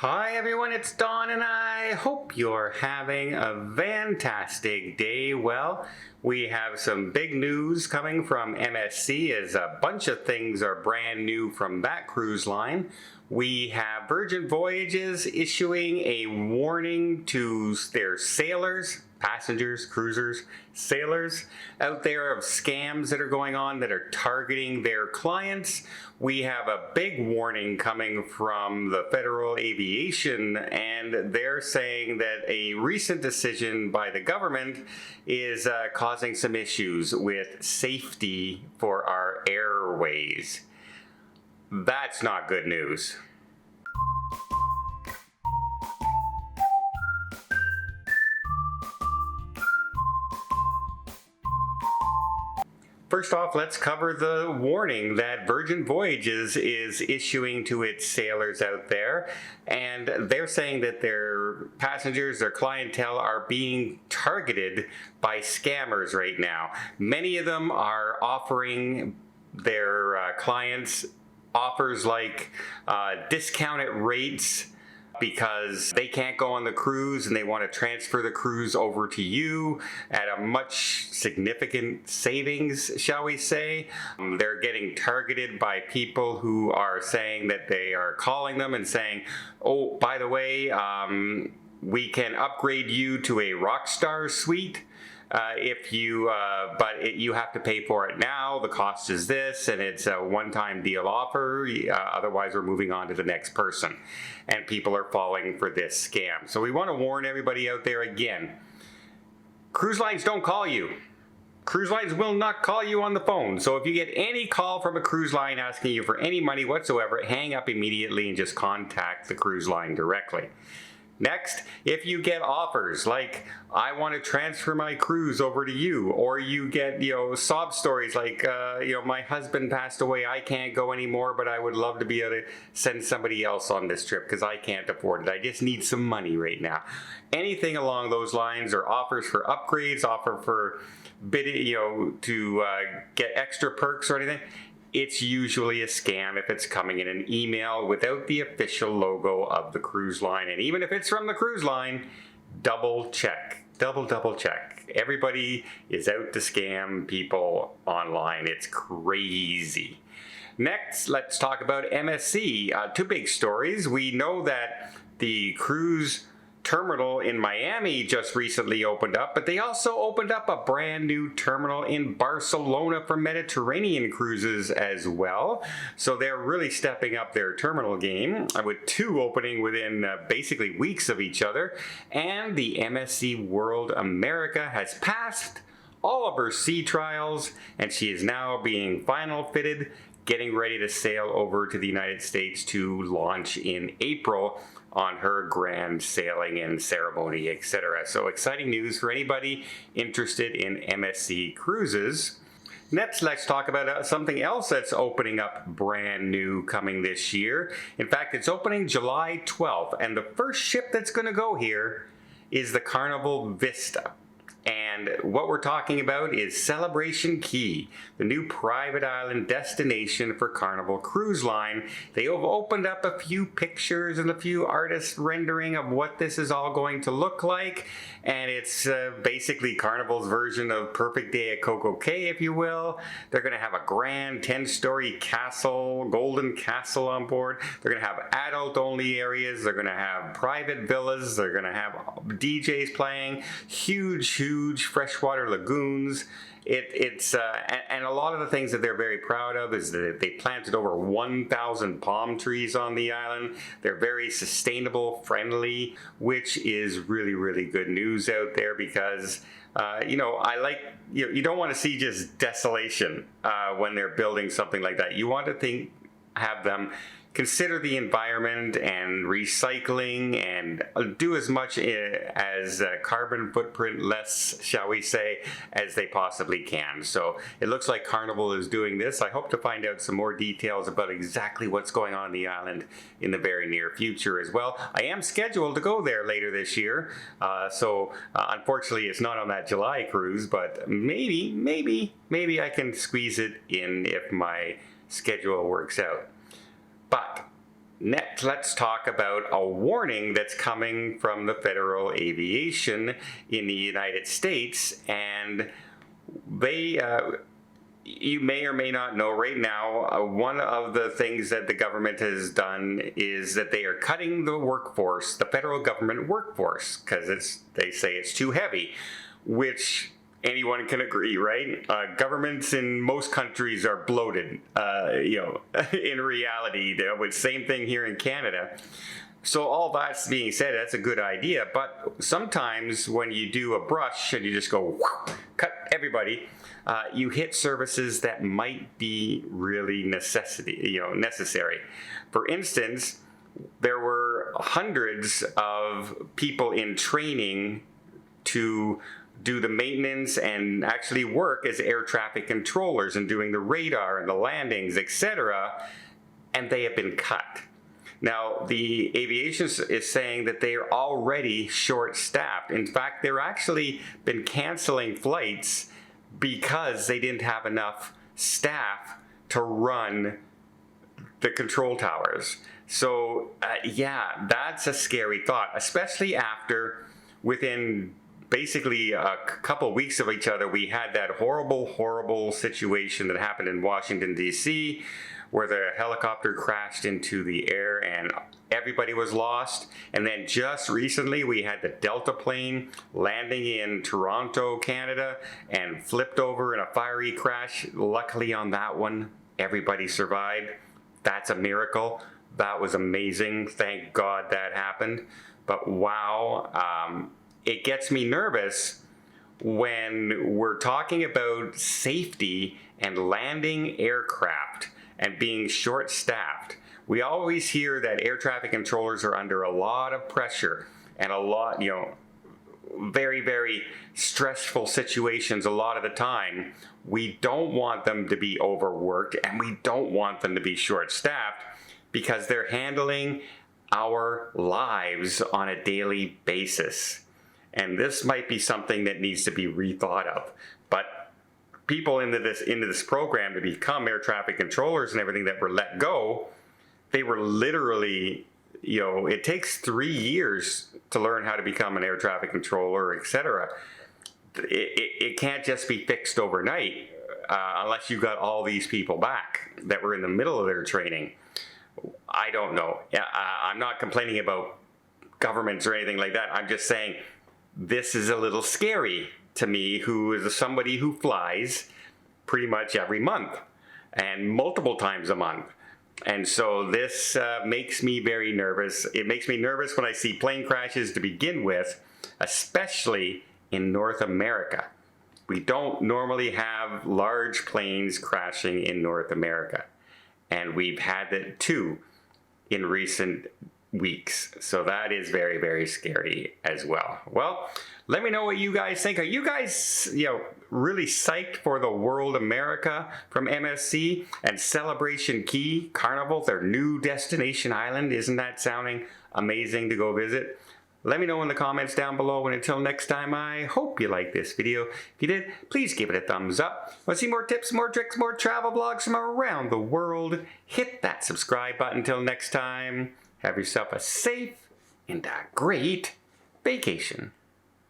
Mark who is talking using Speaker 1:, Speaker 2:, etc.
Speaker 1: Hi everyone, it's Don and I hope you're having a fantastic day. Well, we have some big news coming from MSC as a bunch of things are brand new from that cruise line. We have Virgin Voyages issuing a warning to their sailors, passengers, cruisers, sailors out there of scams that are going on that are targeting their clients. We have a big warning coming from the Federal Aviation, and they're saying that a recent decision by the government is causing some issues with safety for our airways. That's not good news. First off, let's cover the warning that Virgin Voyages is issuing to its sailors out there. And they're saying that their passengers, their clientele, are being targeted by scammers right now. Many of them are offering their clients offers like discounted rates because they can't go on the cruise and they want to transfer the cruise over to you at a much significant savings, shall we say. They're getting targeted by people who are saying that they are calling them and saying, oh, by the way, we can upgrade you to a Rockstar suite. If you, you have to pay for it now. The cost is this, and it's a one-time deal offer. Otherwise, we're moving on to the next person, and people are falling for this scam. So we want to warn everybody out there again. Cruise lines don't call you. Cruise lines will not call you on the phone. So if you get any call from a cruise line asking you for any money whatsoever, hang up immediately and just contact the cruise line directly. Next, if you get offers like, I want to transfer my cruise over to you, or you get, sob stories like, my husband passed away, I can't go anymore, but I would love to be able to send somebody else on this trip because I can't afford it. I just need some money right now. Anything along those lines, or offers for upgrades, offer for bidding, to get extra perks or anything, it's usually a scam if it's coming in an email without the official logo of the cruise line. And even if it's from the cruise line, double check. Double check. Everybody is out to scam people online. It's crazy. Next, let's talk about MSC. Two big stories. We know that the cruise terminal in Miami just recently opened up, but they also opened up a brand new terminal in Barcelona for Mediterranean cruises as well. So they're really stepping up their terminal game with two opening within basically weeks of each other. And the MSC World America has passed all of her sea trials, and she is now being final fitted, getting ready to sail over to the United States to launch in April on her grand sailing and ceremony, etc. So exciting news for anybody interested in MSC cruises. Next, let's talk about something else that's opening up brand new coming this year. In fact, it's opening July 12th, and the first ship that's going to go here is the Carnival Vista. And what we're talking about is Celebration Key, the new private island destination for Carnival Cruise Line. They have opened up a few pictures and a few artist rendering of what this is all going to look like. And it's basically Carnival's version of Perfect Day at Coco Cay, if you will. They're going to have a grand 10-story castle, golden castle on board. They're going to have adult-only areas. They're going to have private villas. They're going to have DJs playing, huge freshwater lagoons. And a lot of the things that they're very proud of is that they planted over 1,000 palm trees on the island. They're very sustainable, friendly, which is really good news out there because you don't want to see just desolation when they're building something like that. You want to have them consider the environment and recycling and do as much as carbon footprint less, shall we say, as they possibly can. So it looks like Carnival is doing this. I hope to find out some more details about exactly what's going on the island in the very near future as well. I am scheduled to go there later this year, so unfortunately it's not on that July cruise, but maybe I can squeeze it in if my schedule works out. But next, let's talk about a warning that's coming from the Federal Aviation in the United States. And they, you may or may not know right now, one of the things that the government has done is that they are cutting the workforce, the federal government workforce, because they say it's too heavy, which anyone can agree, right? Governments in most countries are bloated, in reality. With same thing here in Canada. So all that's being said, that's a good idea. But sometimes when you do a brush and you just go, whoosh, cut everybody, you hit services that might be really necessary. For instance, there were hundreds of people in training to do the maintenance and actually work as air traffic controllers and doing the radar and the landings, etc., and they have been cut. Now, the aviation is saying that they are already short-staffed. In fact, they're actually been canceling flights because they didn't have enough staff to run the control towers. So, yeah, that's a scary thought, especially after within basically a couple weeks of each other, we had that horrible situation that happened in Washington, D.C., where the helicopter crashed into the air and everybody was lost. And then just recently, we had the Delta plane landing in Toronto, Canada, and flipped over in a fiery crash. Luckily on that one, everybody survived. That's a miracle. That was amazing. Thank God that happened. But wow, it gets me nervous when we're talking about safety and landing aircraft and being short-staffed. We always hear that air traffic controllers are under a lot of pressure and a lot, very, very stressful situations a lot of the time. We don't want them to be overworked and we don't want them to be short-staffed because they're handling our lives on a daily basis. And this might be something that needs to be rethought of. But people into this program to become air traffic controllers and everything that were let go, they were literally, it takes 3 years to learn how to become an air traffic controller, etc. It can't just be fixed overnight unless you got all these people back that were in the middle of their training. I don't know. I'm not complaining about governments or anything like that. I'm just saying this is a little scary to me, who is somebody who flies pretty much every month and multiple times a month. And so this makes me very nervous. It makes me nervous when I see plane crashes to begin with, especially in North America. We don't normally have large planes crashing in North America. And we've had it too in recent weeks. So that is very, very scary as well. Well, let me know what you guys think. Are you guys, really psyched for the World America from MSC and Celebration Key, Carnival, their new destination island? Isn't that sounding amazing to go visit? Let me know in the comments down below, and until next time, I hope you liked this video. If you did, please give it a thumbs up. Want to see more tips, more tricks, more travel vlogs from around the world? Hit that subscribe button. Until next time, have yourself a safe and a great vacation.